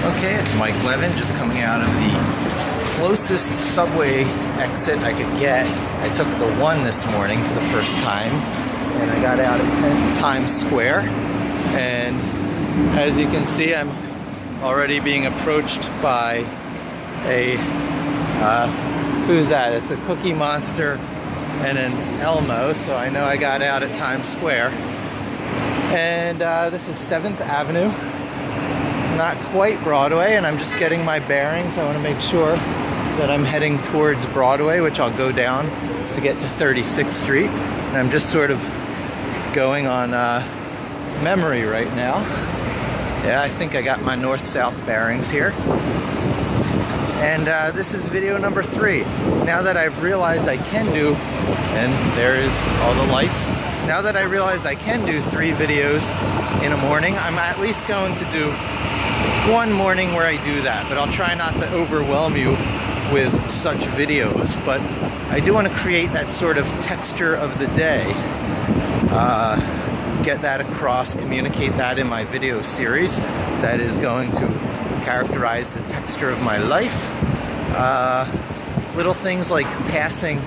Okay, it's Mike Levin just coming out of the closest subway exit I could get. I took the 1 this morning for the first time, and I got out at Times Square. And as you can see, I'm already being approached by a, who's that? It's a Cookie Monster and an Elmo, so I know I got out at Times Square. And this is 7th Avenue. Not quite Broadway, and I'm just getting my bearings. I want to make sure that I'm heading towards Broadway, which I'll go down to get to 36th Street. And I'm just sort of going on memory right now. Yeah, I think I got my north-south bearings here. And this is video number 3. Now that I've realized I can do, and there is all the lights. Now that I realized I can do 3 videos in a morning, I'm at least going to do one morning where I do that, but I'll try not to overwhelm you with such videos. But I do want to create that sort of texture of the day, get that across, communicate that in my video series that is going to characterize the texture of my life. Little things like passing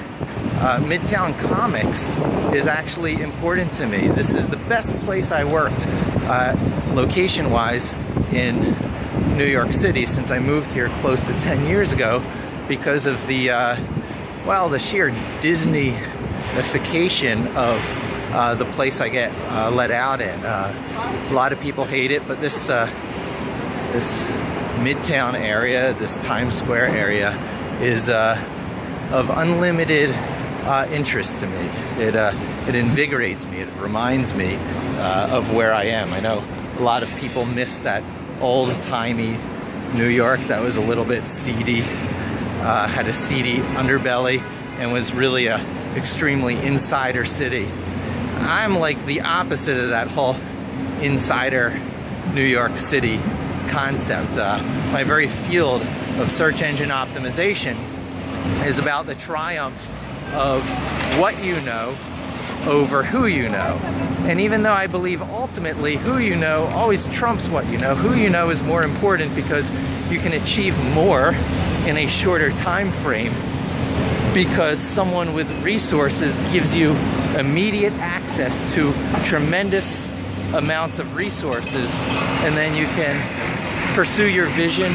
Midtown Comics is actually important to me. This is the best place I worked location-wise in New York City since I moved here close to 10 years ago because of the, well, the sheer Disney-ification of the place I get let out in. A lot of people hate it, but this Midtown area, this Times Square area, is of unlimited interest to me. It invigorates me. It reminds me of where I am. I know a lot of people miss that old-timey New York that was a little bit seedy, had a seedy underbelly, and was really a extremely insider city. I'm like the opposite of that whole insider New York City concept. My very field of search engine optimization is about the triumph of what you know over who you know. And even though I believe ultimately who you know always trumps what you know, who you know is more important because you can achieve more in a shorter time frame because someone with resources gives you immediate access to tremendous amounts of resources, and then you can pursue your vision,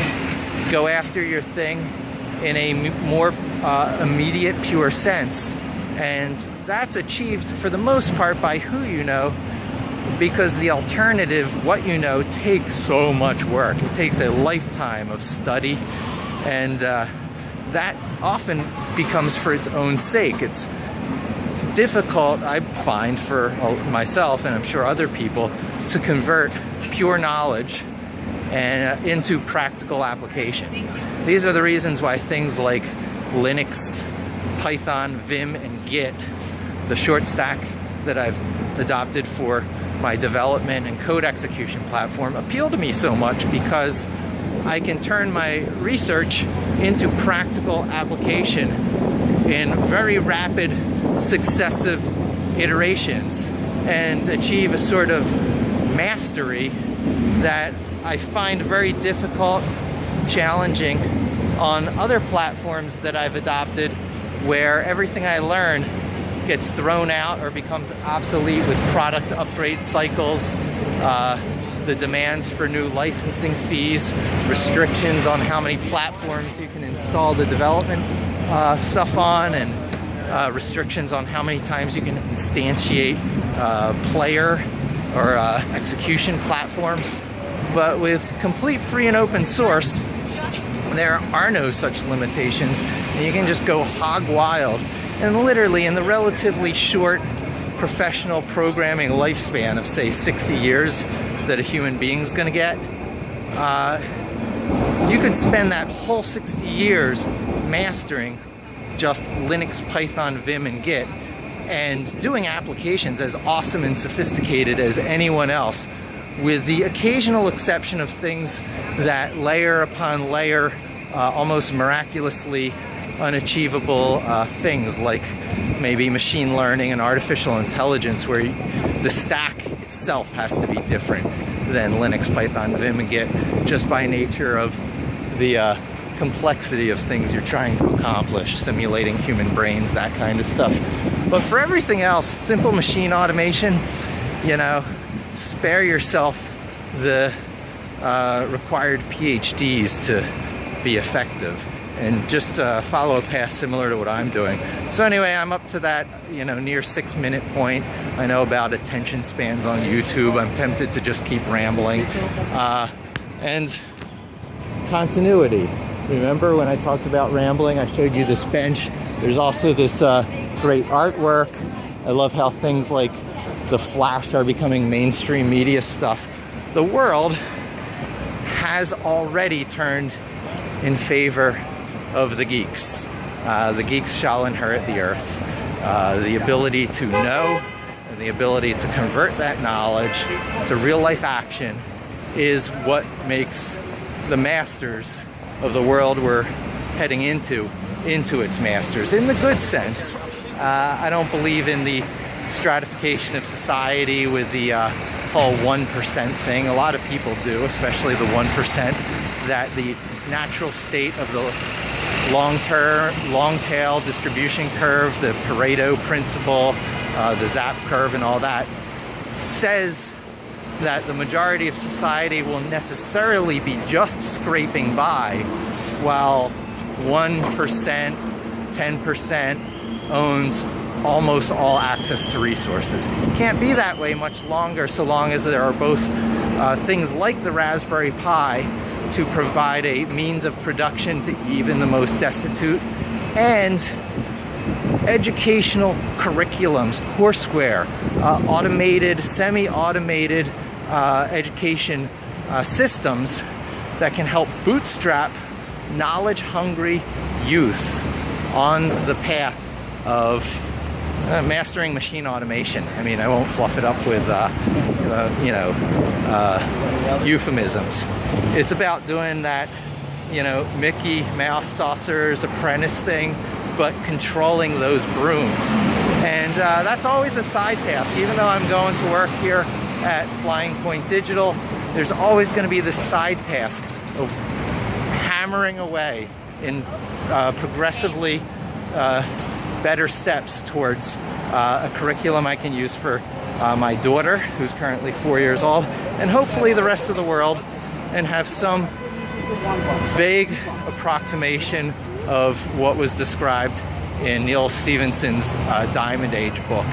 go after your thing in a more immediate, pure sense. And that's achieved for the most part by who you know, because the alternative, what you know, takes so much work. It takes a lifetime of study, and that often becomes for its own sake. It's difficult, I find, for myself, and I'm sure other people, to convert pure knowledge and into practical application. These are the reasons why things like Linux, Python, Vim, and Git, the short stack that I've adopted for my development and code execution platform, appeal to me so much because I can turn my research into practical application in very rapid, successive iterations and achieve a sort of mastery that I find very difficult, challenging on other platforms that I've adopted, where everything I learn gets thrown out or becomes obsolete with product upgrade cycles, the demands for new licensing fees, restrictions on how many platforms you can install the development stuff on, and restrictions on how many times you can instantiate player or execution platforms. But with complete free and open source, there are no such limitations, and you can just go hog wild. And literally in the relatively short professional programming lifespan of, say, 60 years that a human being's gonna get, you could spend that whole 60 years mastering just Linux, Python, Vim, and Git, and doing applications as awesome and sophisticated as anyone else, with the occasional exception of things that layer upon layer, almost miraculously unachievable things like maybe machine learning and artificial intelligence, where the stack itself has to be different. than Linux, Python, Vim, and Git, just by nature of the complexity of things you're trying to accomplish, simulating human brains, that kind of stuff. But for everything else, simple machine automation, you know, spare yourself the required PhDs to be effective, and just follow a path similar to what I'm doing. So anyway, I'm up to that, you know, near 6-minute point. I know about attention spans on YouTube. I'm tempted to just keep rambling. And continuity. Remember when I talked about rambling, I showed you this bench. There's also this great artwork. I love how things like the Flash are becoming mainstream media stuff. The world has already turned in favor of the geeks. The geeks shall inherit the earth. The ability to know and the ability to convert that knowledge to real-life action is what makes the masters of the world we're heading into its masters, in the good sense. I don't believe in the stratification of society with the whole 1% thing. A lot of people do, especially the 1%, that the natural state of the long-tail distribution curve, the Pareto principle, the ZAP curve and all that, says that the majority of society will necessarily be just scraping by, while 1%, 10% owns almost all access to resources. It can't be that way much longer, so long as there are both things like the Raspberry Pi to provide a means of production to even the most destitute, and educational curriculums, courseware, automated, semi-automated education systems that can help bootstrap knowledge-hungry youth on the path of mastering machine automation. I mean, I won't fluff it up with, you know, euphemisms. It's about doing that, you know, Mickey Mouse Saucer's Apprentice thing, but controlling those brooms. And that's always a side task. Even though I'm going to work here at Flying Point Digital, there's always going to be this side task of hammering away in progressively better steps towards a curriculum I can use for my daughter, who's currently 4 years old, and hopefully the rest of the world, and have some vague approximation of what was described in Neil Stephenson's Diamond Age book.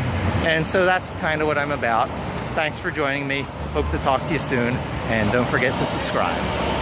And so that's kind of what I'm about. Thanks for joining me. Hope to talk to you soon, and don't forget to subscribe.